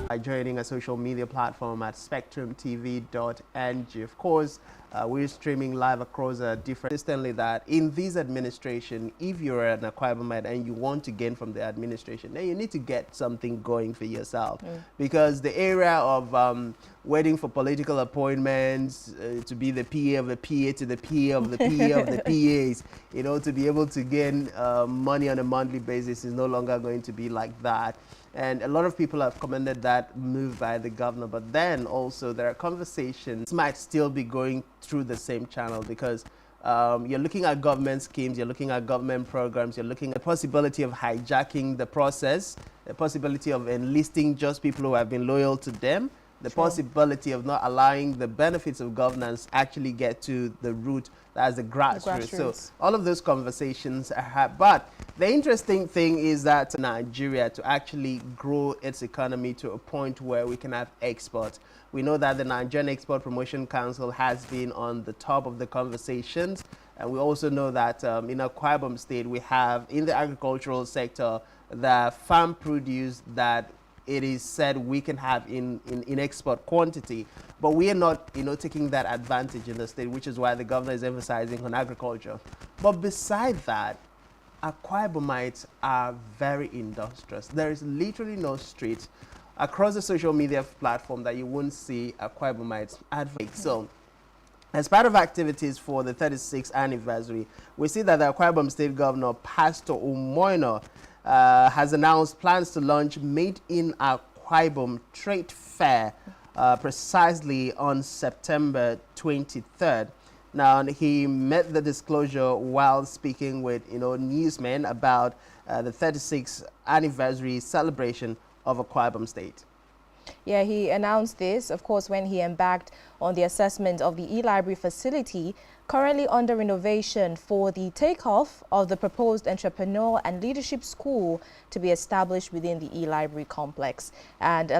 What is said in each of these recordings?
by joining a social media platform at spectrumtv.ng. Of course, we're streaming live across different instantly that in this administration, if you're an Akwa Ibomite and you want to gain from the administration, then you need to get something going for yourself. Because the area of waiting for political appointments, to be the PA of the PA to the PA of the PA of the PAs, you know, to be able to gain money on a monthly basis is no longer going to be like that. And a lot of people have commended that move by the governor, but then also there are conversations might still be going through the same channel, because you're looking at government schemes, you're looking at government programs, you're looking at the possibility of hijacking the process, the possibility of enlisting just people who have been loyal to them, the possibility of not allowing the benefits of governance actually get to the root, that's the grassroots. So all of those conversations are had. But the interesting thing is that Nigeria, to actually grow its economy to a point where we can have exports. We know that the Nigerian Export Promotion Council has been on the top of the conversations. And we also know that in Akwa Ibom State, we have in the agricultural sector, the farm produce that it is said we can have in export quantity, but we are not, you know, taking that advantage in the state, which is why the governor is emphasizing on agriculture. But beside that, Akwa Ibomites are very industrious. There is literally no street across the social media platform that you won't see Akwa Ibomites advocate. So, as part of activities for the 36th anniversary, we see that the Akwa Ibom State Governor, Pastor Umoino, has announced plans to launch Made in Akwa Ibom Trade Fair precisely on September 23rd. Now, he made the disclosure while speaking with, you know, newsmen about the 36th anniversary celebration of Akwa Ibom State. Yeah, he announced this, of course, when he embarked on the assessment of the e-library facility currently under renovation for the takeoff of the proposed entrepreneur and leadership school to be established within the e-library complex, and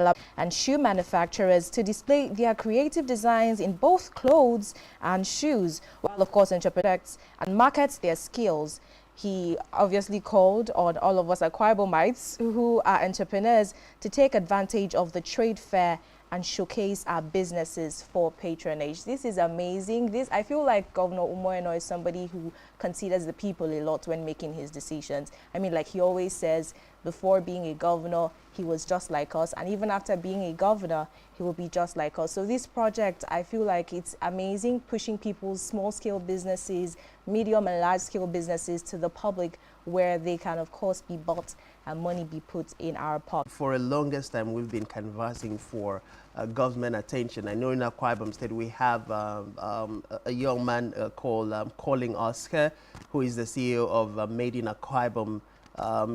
shoe manufacturers to display their creative designs in both clothes and shoes, while of course entrepreneurs and markets their skills. He obviously called on all of us Akwa Ibomites who are entrepreneurs to take advantage of the trade fair and showcase our businesses for patronage. This is amazing. I feel like Governor Umoino is somebody who considers the people a lot when making his decisions. I mean, like he always says, before being a governor, he was just like us. And even after being a governor, he will be just like us. So this project, I feel like it's amazing, pushing people's small-scale businesses, medium and large-scale businesses to the public, where they can, of course, be bought and money be put in our pocket. For the longest time, we've been canvassing for government attention. I know in Akwa Ibom State, we have a young man called Calling Oscar, who is the CEO of Made in Akwa Ibom.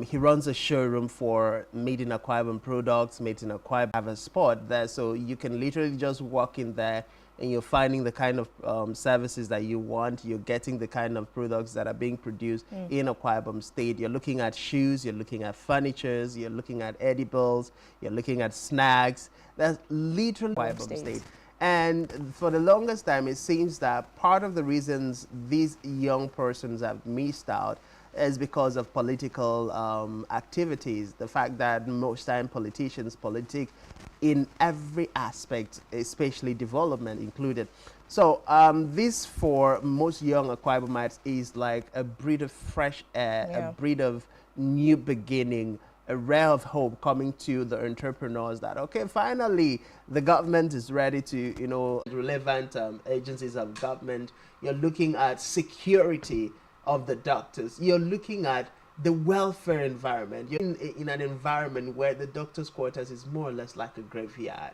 He runs a showroom for Made in Akwa Ibom products, Made in Akwa Ibom. Have a spot there, so you can literally just walk in there and you're finding the kind of services that you want. You're getting the kind of products that are being produced in Akwa Ibom State. You're looking at shoes, you're looking at furnitures, you're looking at edibles, you're looking at snacks. That's literally Akwa Ibom State. And for the longest time, it seems that part of the reasons these young persons have missed out is because of political activities. The fact that most time politicians politic in every aspect, especially development included. So this for most young Akwa Ibomites is like a breath of fresh air, a breath of new beginning, a ray of hope coming to the entrepreneurs that, okay, finally the government is ready to, you know, relevant agencies of government. You're looking at security of the doctors. You're looking at the welfare environment. You're in an environment where the doctor's quarters is more or less like a graveyard.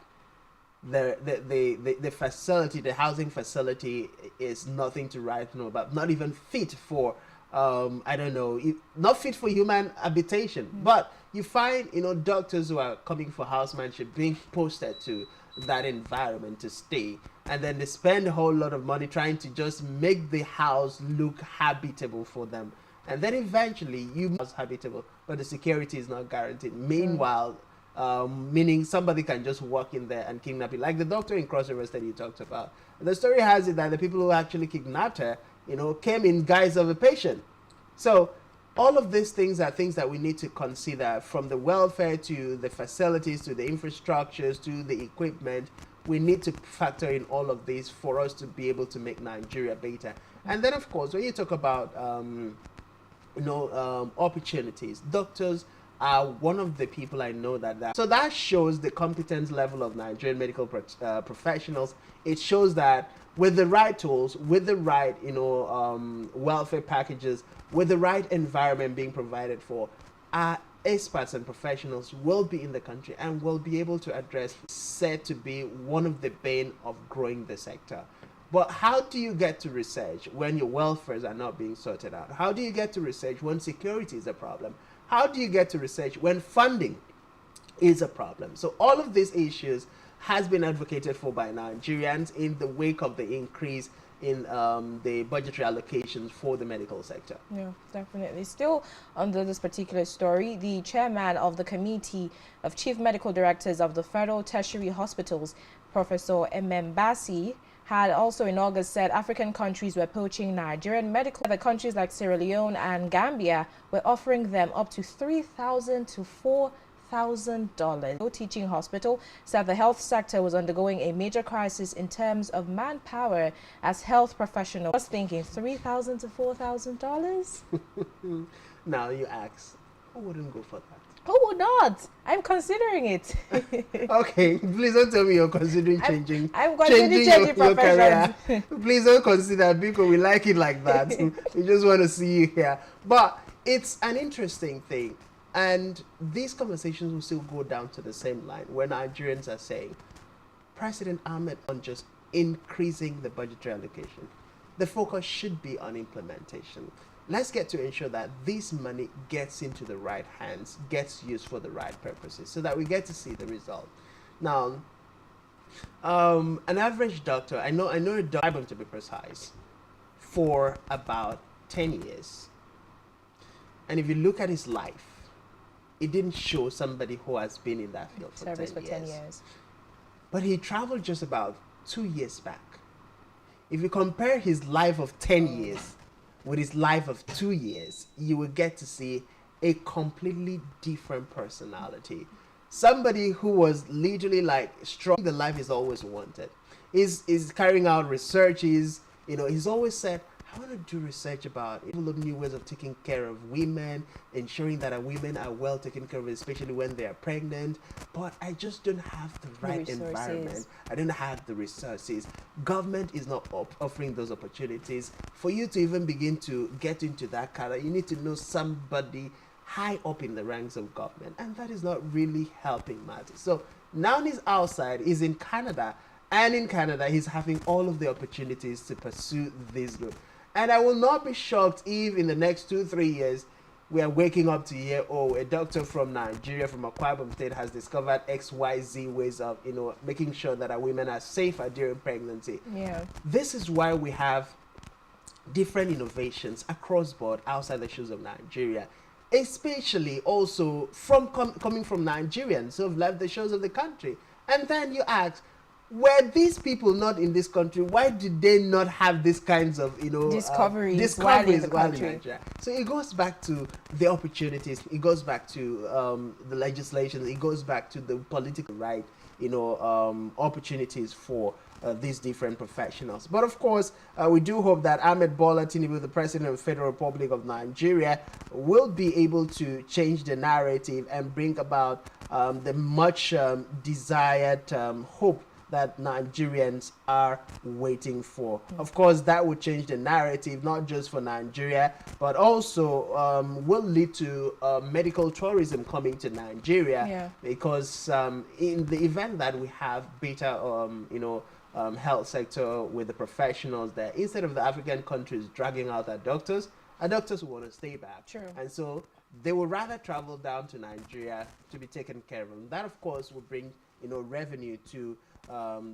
The facility, the housing facility is nothing to write home about, not even fit for, I don't know, not fit for human habitation. But you find, you know, doctors who are coming for housemanship being posted to that environment to stay, and then they spend a whole lot of money trying to just make the house look habitable for them, and then eventually you must habitable, but the security is not guaranteed. Meanwhile, meaning somebody can just walk in there and kidnap you, like the doctor in Cross River State you talked about. The story has it that the people who actually kidnapped her, you know, came in guise of a patient. So all of these things are things that we need to consider, from the welfare to the facilities to the infrastructures to the equipment. We need to factor in all of these for us to be able to make Nigeria better. And then, of course, when you talk about opportunities, doctors are one of the people I know that so that shows the competence level of Nigerian medical professionals. It shows that with the right tools, with the right welfare packages, with the right environment being provided for, our experts and professionals will be in the country and will be able to address said to be one of the bane of growing the sector. But how do you get to research when your welfares are not being sorted out? How do you get to research when security is a problem? How do you get to research when funding is a problem? So all of these issues has been advocated for by Nigerians in the wake of the increase in the budgetary allocations for the medical sector. Yeah, definitely. Still under this particular story, the chairman of the Committee of Chief Medical Directors of the Federal Tertiary Hospitals, Professor Bassi, had also in August said African countries were poaching Nigerian medical. The countries like Sierra Leone and Gambia were offering them up to $3,000 to $4,000. No teaching hospital said the health sector was undergoing a major crisis in terms of manpower as health professionals. I was thinking $3,000 to $4,000. Now you ask, who wouldn't go for that? Who would not? I'm considering it. Okay, please don't tell me you're considering changing. I'm considering changing your career. professions. Please don't consider, because we like it like that. We just want to see you here. But it's an interesting thing. And these conversations will still go down to the same line where Nigerians are saying, President Ahmed on just increasing the budgetary allocation. The focus should be on implementation. Let's get to ensure that this money gets into the right hands, gets used for the right purposes, so that we get to see the result. Now, an average doctor, I know a doctor, to be precise, for about 10 years. And if you look at his life, it didn't show somebody who has been in that field for 10 years. But he traveled just about 2 years back. If you compare his life of 10 years with his life of 2 years, you will get to see a completely different personality. Somebody who was literally like strong, the life he's always wanted. Is carrying out researches, he's always said, I want to do research about new ways of taking care of women, ensuring that our women are well taken care of, especially when they are pregnant. But I just don't have the right environment. I don't have the resources. Government is not offering those opportunities. For you to even begin to get into that career, you need to know somebody high up in the ranks of government. And that is not really helping matters. So now he's outside, he's in Canada. And in Canada, he's having all of the opportunities to pursue this route. And I will not be shocked if in the next 2-3 years, we are waking up to hear, a doctor from Nigeria, from Akwa Ibom State, has discovered XYZ ways of, making sure that our women are safer during pregnancy. Yeah. This is why we have different innovations across board outside the shores of Nigeria, especially also from coming from Nigerians who have left the shores of the country. And then you ask, were these people not in this country? Why did they not have these kinds of, discoveries while in Nigeria? So it goes back to the opportunities. It goes back to the legislation. It goes back to the political right, opportunities for these different professionals. But of course, we do hope that Ahmed Bola Tinubu, the President of the Federal Republic of Nigeria, will be able to change the narrative and bring about the much desired hope that Nigerians are waiting for. Of course, that would change the narrative, not just for Nigeria, but also will lead to medical tourism coming to Nigeria, because in the event that we have better, health sector with the professionals there, instead of the African countries dragging out our doctors will want to stay back. True. And so they would rather travel down to Nigeria to be taken care of. And that, of course, will bring revenue to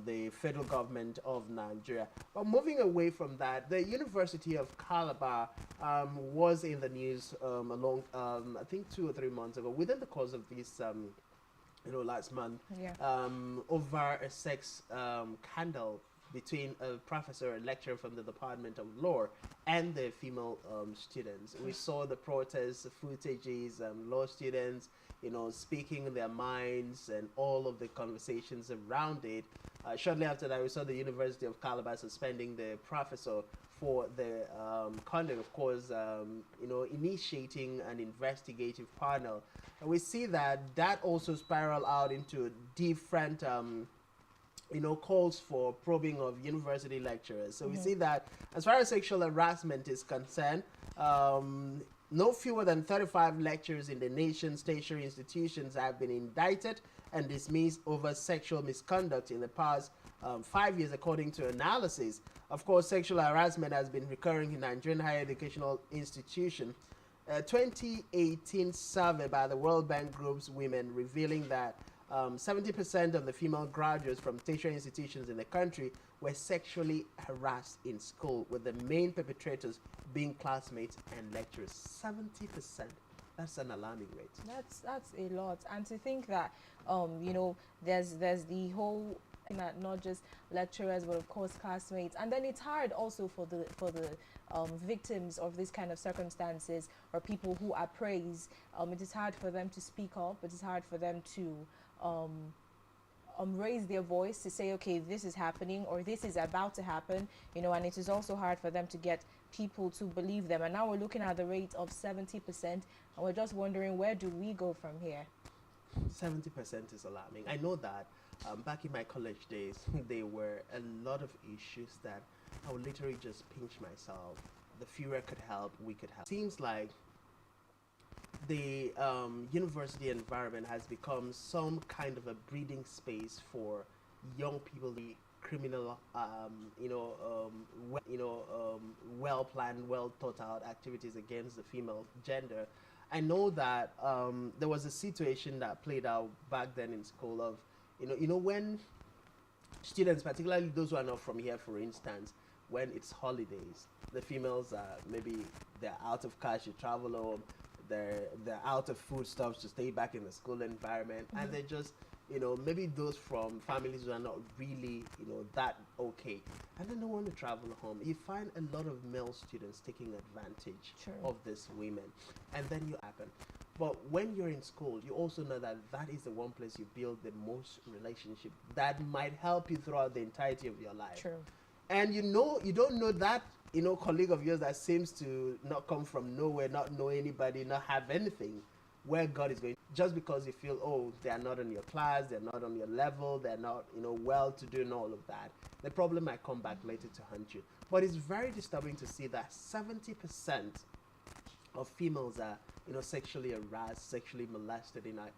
the federal government of Nigeria. But moving away from that, the University of Calabar was in the news I think 2 or 3 months ago, within the course of this last month, over a sex scandal between a professor or lecturer from the Department of Law and the female students. We saw the protest footages, law students, speaking their minds and all of the conversations around it. Shortly after that, we saw the University of Calabar suspending the professor for the conduct, of course, initiating an investigative panel. And we see that also spiral out into different calls for probing of university lecturers. So we see that as far as sexual harassment is concerned, no fewer than 35 lecturers in the nation's tertiary institutions have been indicted and dismissed over sexual misconduct in the past 5 years, according to analysis. Of course, sexual harassment has been recurring in Nigerian higher educational institutions. A 2018 survey by the World Bank Group's Women revealing that 70% of the female graduates from tertiary institutions in the country were sexually harassed in school, with the main perpetrators being classmates and lecturers. 70%. That's an alarming rate. That's a lot. And to think that there's the whole, that not just lecturers but of course classmates, and then it's hard also for the victims of this kind of circumstances, or people who are praised. It is hard for them to speak up. It is hard for them to raise their voice to say, okay, this is happening or this is about to happen, and it is also hard for them to get people to believe them. And now we're looking at the rate of 70%, and we're just wondering, where do we go from here? 70% is alarming. I know that back in my college days, there were a lot of issues that I would literally just pinch myself. The fewer could help, we could help. Seems like the university environment has become some kind of a breeding space for young people, the criminal, well planned, well thought out activities against the female gender. I know that there was a situation that played out back then in school of, when students, particularly those who are not from here, for instance, when it's holidays, the females are maybe they're out of cash to travel home, they're out of foodstuffs to stay back in the school environment, and they're just maybe those from families who are not really that okay, and then don't want to travel home. You find a lot of male students taking advantage of these women, and then you happen. But when you're in school, you also know that is the one place you build the most relationship that might help you throughout the entirety of your life. True. And you don't know that colleague of yours that seems to not come from nowhere, not know anybody, not have anything, where God is going, just because you feel, oh, they are not in your class, they're not on your level, they're not well to do and all of that. The problem might come back later to haunt you. But it's very disturbing to see that 70% of females are sexually harassed, sexually molested in our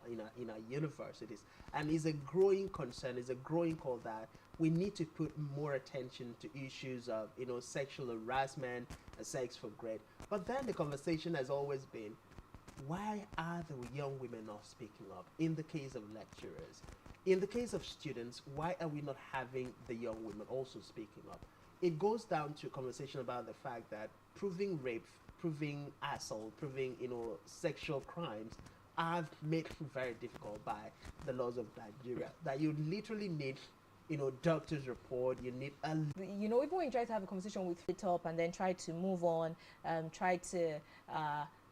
universities, and is a growing concern, is a growing call that we need to put more attention to issues of sexual harassment and sex for grade. But then the conversation has always been, why are the young women not speaking up? In the case of lecturers, in the case of students, why are we not having the young women also speaking up? It goes down to a conversation about the fact that proving rape, proving assault, proving sexual crimes are made very difficult by the laws of Nigeria. That you literally need doctor's report, you need even when you try to have a conversation with it up and then try to move on, try to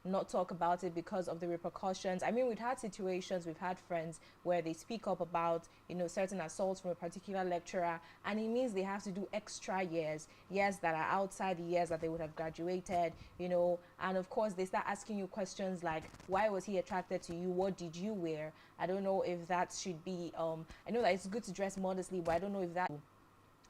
not talk about it because of the repercussions. I mean, we've had situations, we've had friends where they speak up about certain assaults from a particular lecturer, and it means they have to do extra years that are outside the years that they would have graduated, and of course they start asking you questions like, why was he attracted to you, what did you wear? I don't know if that should be I know that it's good to dress modestly, but I don't know if that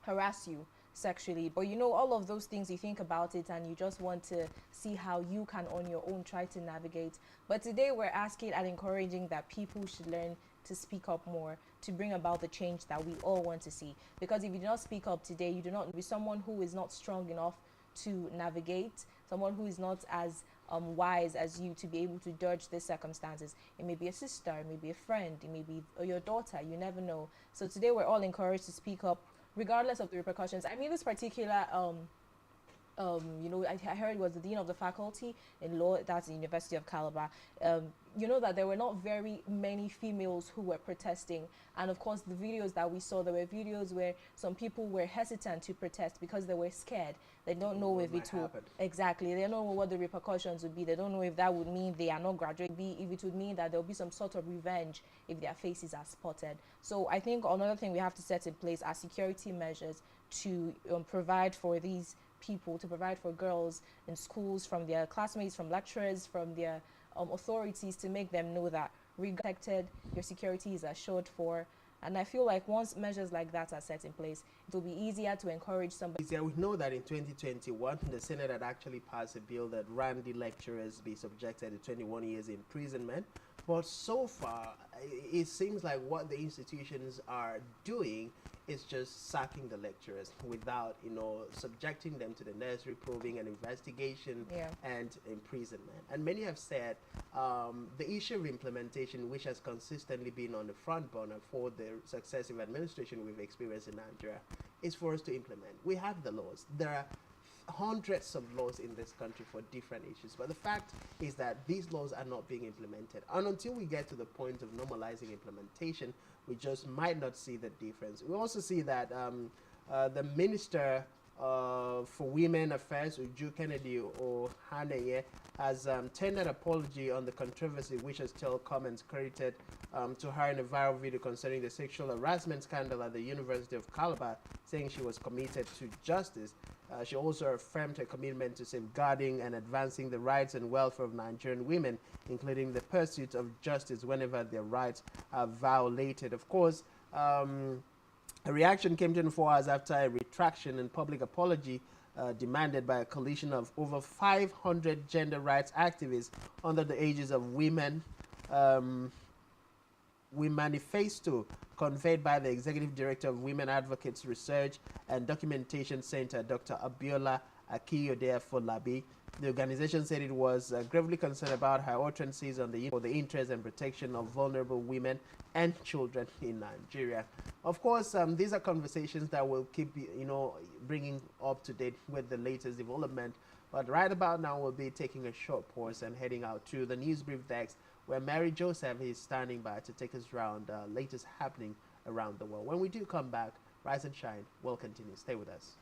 harass you sexually. But all of those things, you think about it and you just want to see how you can on your own try to navigate. But today we're asking and encouraging that people should learn to speak up more, to bring about the change that we all want to see. Because if you do not speak up today, you do not be someone who is not strong enough to navigate, someone who is not as wise as you to be able to dodge these circumstances. It may be a sister, it may be a friend, it may be your daughter, you never know. So today we're all encouraged to speak up regardless of the repercussions. I mean, this particular I heard it was the dean of the faculty in law, that's the University of Calabar. That there were not very many females who were protesting. And of course, the videos that we saw, there were videos where some people were hesitant to protest because they were scared. They don't know if it will, exactly, they don't know what the repercussions would be. They don't know if that would mean they are not graduating, if it would mean that there will be some sort of revenge if their faces are spotted. So I think another thing we have to set in place are security measures to provide for these people, to provide for girls in schools, from their classmates, from lecturers, from their authorities, to make them know that protected, your security is assured for. And I feel like once measures like that are set in place, it will be easier to encourage somebody. Yeah, we know that in 2021, the Senate had actually passed a bill that ran the lecturers be subjected to 21 years imprisonment. But so far, it seems like what the institutions are doing is just sacking the lecturers without, subjecting them to the necessary probing and investigation and imprisonment. And many have said the issue of implementation, which has consistently been on the front burner for the successive administration we've experienced in Nigeria, is for us to implement. We have the laws. There are hundreds of laws in this country for different issues, but the fact is that these laws are not being implemented, and until we get to the point of normalizing implementation, we just might not see the difference. We also see that the minister for Women Affairs, Uju Kennedy Ohaneye, has tendered apology on the controversy, which has still comments credited to her in a viral video concerning the sexual harassment scandal at the University of Calabar, saying she was committed to justice. She also affirmed her commitment to safeguarding and advancing the rights and welfare of Nigerian women, including the pursuit of justice whenever their rights are violated. Of course, a reaction came 24 hours after a retraction and public apology demanded by a coalition of over 500 gender rights activists under the aegis of Women We Manifesto, conveyed by the Executive Director of Women Advocates Research and Documentation Center, Dr. Abiola Akiyode Folabi. The organization said it was gravely concerned about her utterances on the interest and protection of vulnerable women and children in Nigeria. Of course, these are conversations that will keep bringing up to date with the latest development. But right about now, we'll be taking a short pause and heading out to the news brief desk, where Mary Joseph is standing by to take us around latest happening around the world. When we do come back, Rise and Shine will continue. Stay with us.